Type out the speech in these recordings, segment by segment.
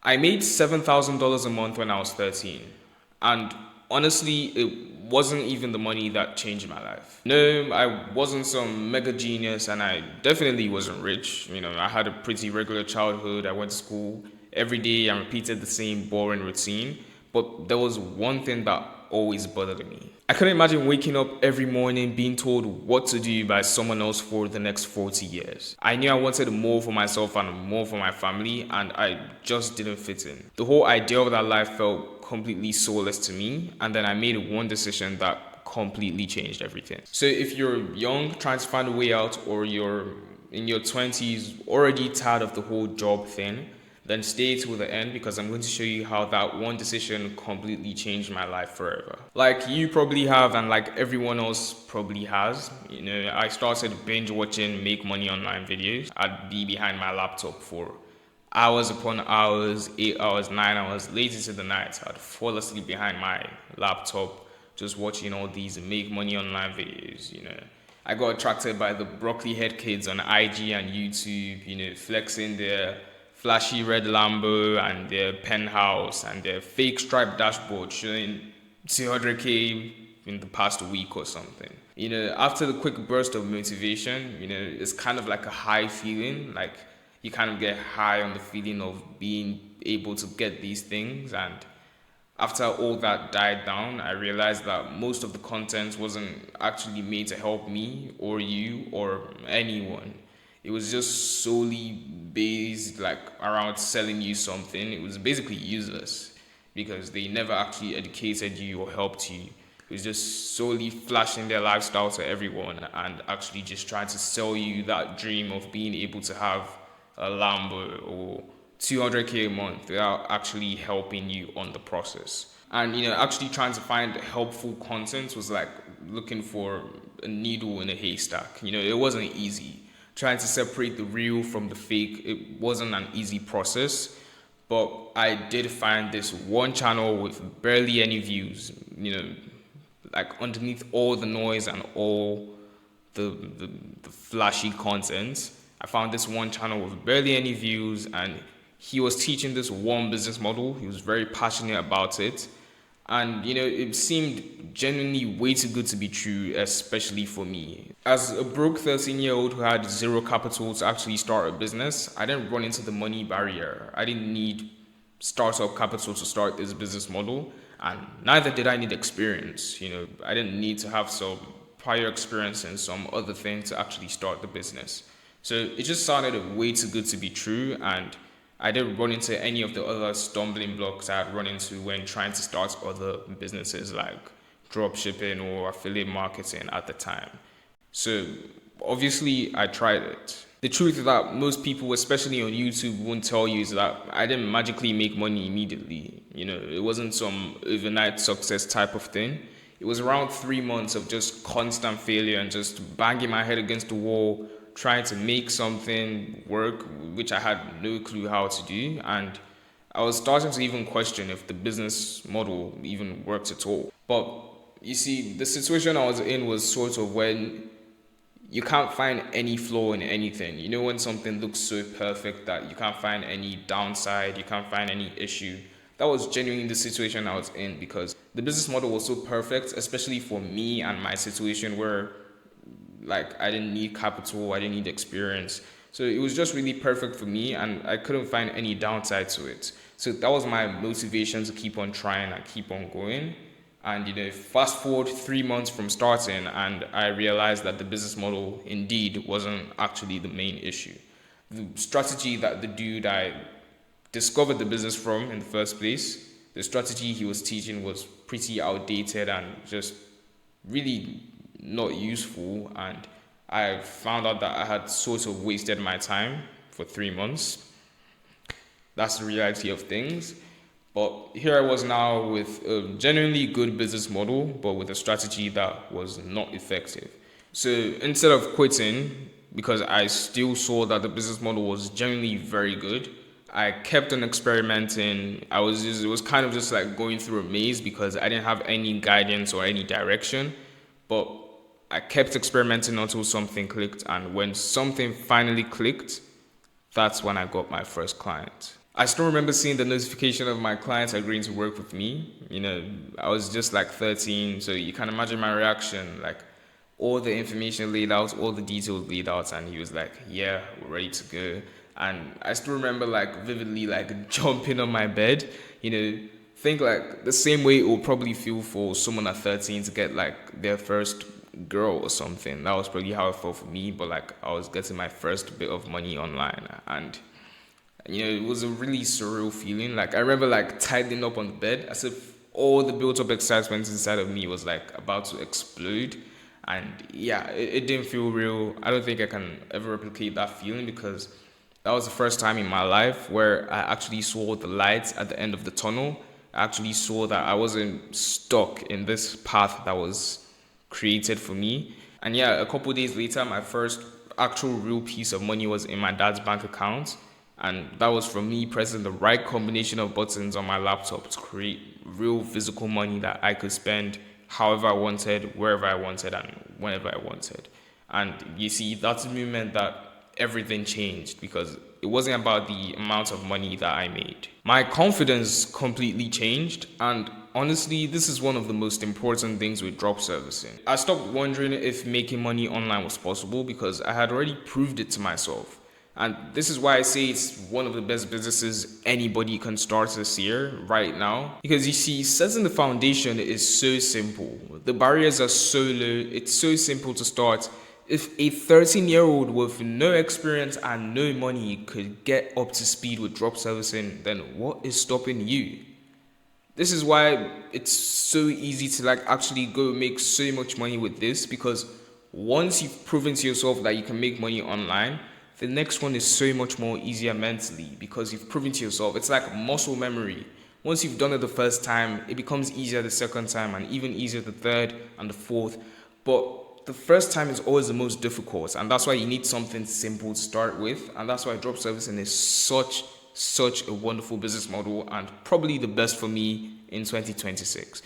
I made $7,000 a month when I was 13. And honestly, it wasn't even the money that changed my life. No, I wasn't some mega genius and I definitely wasn't rich. I had a pretty regular childhood. I went to school every day and repeated the same boring routine. But there was one thing that always bothered me. I couldn't imagine waking up every morning being told what to do by someone else for the next 40 years. I knew I wanted more for myself and more for my family, and I just didn't fit in. The whole idea of that life felt completely soulless to me, and then I made one decision that completely changed everything. So if you're young, trying to find a way out, or you're in your 20s, already tired of the whole job thing, then stay till the end because I'm going to show you how that one decision completely changed my life forever. Like you probably have, and like everyone else probably has. I started binge watching make money online videos. I'd be behind my laptop for hours upon hours, 8 hours, 9 hours, late into the night. I'd fall asleep behind my laptop just watching all these make money online videos. I got attracted by the broccoli head kids on IG and YouTube, flexing their flashy red Lambo and their penthouse and their fake striped dashboard showing 200K in the past week or something. After the quick burst of motivation, it's kind of like a high feeling, like you kind of get high on the feeling of being able to get these things. And after all that died down, I realized that most of the content wasn't actually made to help me or you or anyone. It was just solely based like around selling you something. It was basically useless because they never actually educated you or helped you. It was just solely flashing their lifestyle to everyone and actually just trying to sell you that dream of being able to have a Lambo or 200K a month without actually helping you on the process. And actually trying to find helpful content was like looking for a needle in a haystack. It wasn't easy. Trying to separate the real from the fake, it wasn't an easy process. But I did find this one channel with barely any views, like underneath all the noise and all the flashy content. I found this one channel with barely any views, and he was teaching this one business model. He was very passionate about it. And, it seemed genuinely way too good to be true, especially for me. As a broke 13-year-old who had zero capital to actually start a business, I didn't run into the money barrier. I didn't need startup capital to start this business model, and neither did I need experience. I didn't need to have some prior experience in some other thing to actually start the business. So it just sounded way too good to be true, and I didn't run into any of the other stumbling blocks I had run into when trying to start other businesses like drop shipping or affiliate marketing at the time. So obviously I tried it. The truth that most people, especially on YouTube, won't tell you is that I didn't magically make money immediately. It wasn't some overnight success type of thing. It was around 3 months of just constant failure and just banging my head against the wall, trying to make something work, which I had no clue how to do. And I was starting to even question if the business model even worked at all. But you see, the situation I was in was sort of when you can't find any flaw in anything. When something looks so perfect that you can't find any downside, you can't find any issue. That was genuinely the situation I was in because the business model was so perfect, especially for me and my situation where I didn't need capital, I didn't need experience. So it was just really perfect for me and I couldn't find any downside to it. So that was my motivation to keep on trying and keep on going. And fast forward 3 months from starting and I realized that the business model indeed wasn't actually the main issue. The strategy that the dude I discovered the business from in the first place, the strategy he was teaching was pretty outdated and just really not useful, and I found out that I had sort of wasted my time for 3 months. That's the reality of things. But here I was now with a genuinely good business model, but with a strategy that was not effective. So instead of quitting, because I still saw that the business model was genuinely very good, I kept on experimenting. It was kind of just like going through a maze because I didn't have any guidance or any direction. But I kept experimenting until something clicked, and when something finally clicked, that's when I got my first client. I still remember seeing the notification of my clients agreeing to work with me. I was just like 13, so you can imagine my reaction. Like, all the information laid out, all the details laid out, and he was like, "Yeah, we're ready to go." And I still remember like vividly like jumping on my bed. You know, think like the same way it will probably feel for someone at 13 to get like their first girl or something. That was probably how it felt for me. But like I was getting my first bit of money online, and it was a really surreal feeling. Like I remember like tightening up on the bed as if all the built up excitement inside of me was like about to explode. And yeah, it didn't feel real. I don't think I can ever replicate that feeling because that was the first time in my life where I actually saw the light at the end of the tunnel. I actually saw that I wasn't stuck in this path that was created for me. And yeah, a couple days later, my first actual real piece of money was in my dad's bank account. And that was from me pressing the right combination of buttons on my laptop to create real physical money that I could spend however I wanted, wherever I wanted, and whenever I wanted. And you see, that's the moment that everything changed because it wasn't about the amount of money that I made. My confidence completely changed, and honestly, this is one of the most important things with drop servicing. I stopped wondering if making money online was possible because I had already proved it to myself. And this is why I say it's one of the best businesses anybody can start this year, right now. Because you see, setting the foundation is so simple. The barriers are so low, it's so simple to start. If a 13-year-old with no experience and no money could get up to speed with drop servicing, then what is stopping you? This is why it's so easy to like actually go make so much money with this, because once you've proven to yourself that you can make money online, the next one is so much more easier mentally because you've proven to yourself. It's like muscle memory. Once you've done it the first time, it becomes easier the second time and even easier the third and the fourth. But the first time is always the most difficult, and that's why you need something simple to start with. And that's why drop servicing is such a wonderful business model and probably the best for me in 2026.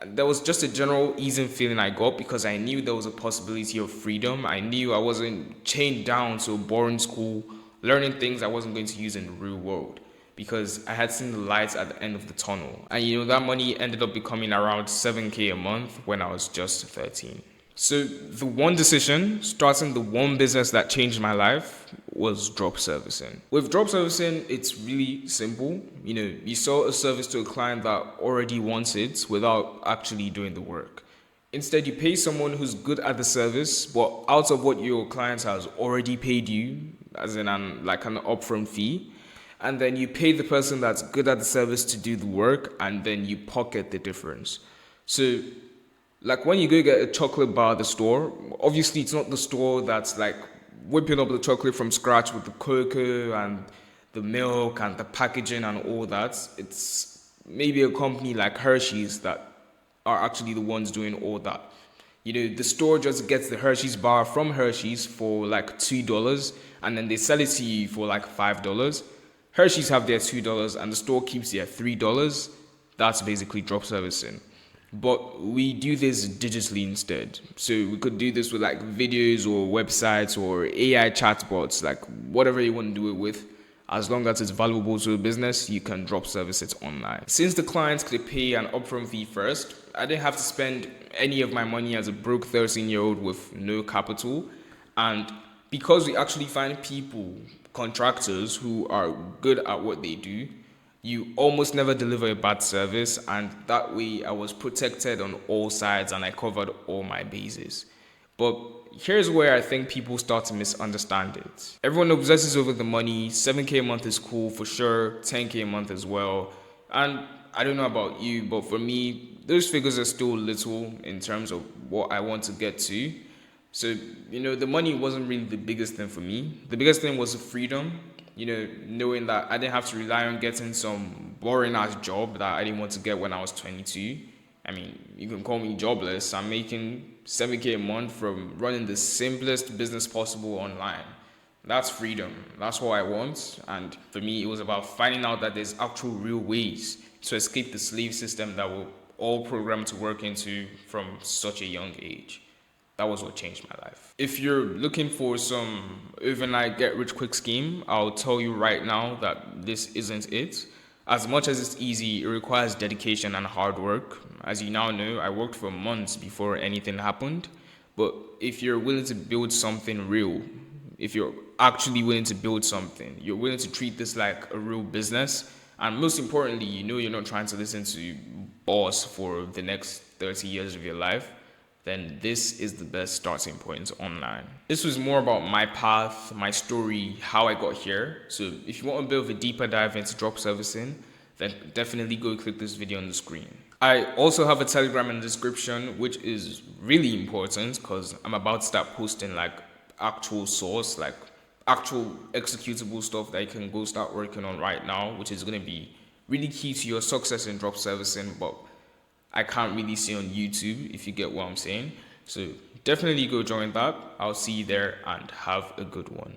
There was just a general easing feeling I got because I knew there was a possibility of freedom. I knew I wasn't chained down to a boring school, learning things I wasn't going to use in the real world, because I had seen the lights at the end of the tunnel. And that money ended up becoming around 7K a month when I was just 13. So the one decision, starting the one business that changed my life, was drop servicing. With drop servicing, it's really simple. You sell a service to a client that already wants it without actually doing the work. Instead, you pay someone who's good at the service, but out of what your client has already paid you, as in an upfront fee, and then you pay the person that's good at the service to do the work, and then you pocket the difference. So like when you go get a chocolate bar at the store, obviously it's not the store that's like whipping up the chocolate from scratch with the cocoa and the milk and the packaging and all that. It's maybe a company like Hershey's that are actually the ones doing all that. The store just gets the Hershey's bar from Hershey's for like $2, and then they sell it to you for like $5. Hershey's have their $2 and the store keeps their $3. That's basically drop servicing. But we do this digitally instead. So we could do this with like videos or websites or AI chatbots, like whatever you want to do it with. As long as it's valuable to a business, you can drop service it online. Since the clients could pay an upfront fee first, I didn't have to spend any of my money as a broke 13-year-old with no capital. And because we actually find people, contractors, who are good at what they do, you almost never deliver a bad service, and that way I was protected on all sides and I covered all my bases. But here's where I think people start to misunderstand it. Everyone obsesses over the money. 7K a month is cool for sure, 10K a month as well. And I don't know about you, but for me, those figures are still little in terms of what I want to get to. So, the money wasn't really the biggest thing for me. The biggest thing was the freedom. Knowing that I didn't have to rely on getting some boring ass job that I didn't want to get when I was 22. I mean, you can call me jobless. I'm making 7K a month from running the simplest business possible online. That's freedom. That's what I want. And for me, it was about finding out that there's actual real ways to escape the slave system that we're all programmed to work into from such a young age. That was what changed my life. If you're looking for some overnight get rich quick scheme, I'll tell you right now that this isn't it. As much as it's easy, it requires dedication and hard work. As you now know, I worked for months before anything happened. But if you're willing to build something real, if you're actually willing to build something, you're willing to treat this like a real business, and most importantly, you know you're not trying to listen to boss for the next 30 years of your life, then this is the best starting point online. This was more about my path, my story, how I got here. So if you want a bit of a deeper dive into drop servicing, then definitely go click this video on the screen. I also have a Telegram in the description, which is really important because I'm about to start posting like actual source, like actual executable stuff that you can go start working on right now, which is going to be really key to your success in drop servicing, but I can't really see on YouTube, if you get what I'm saying. So definitely go join that. I'll see you there and have a good one.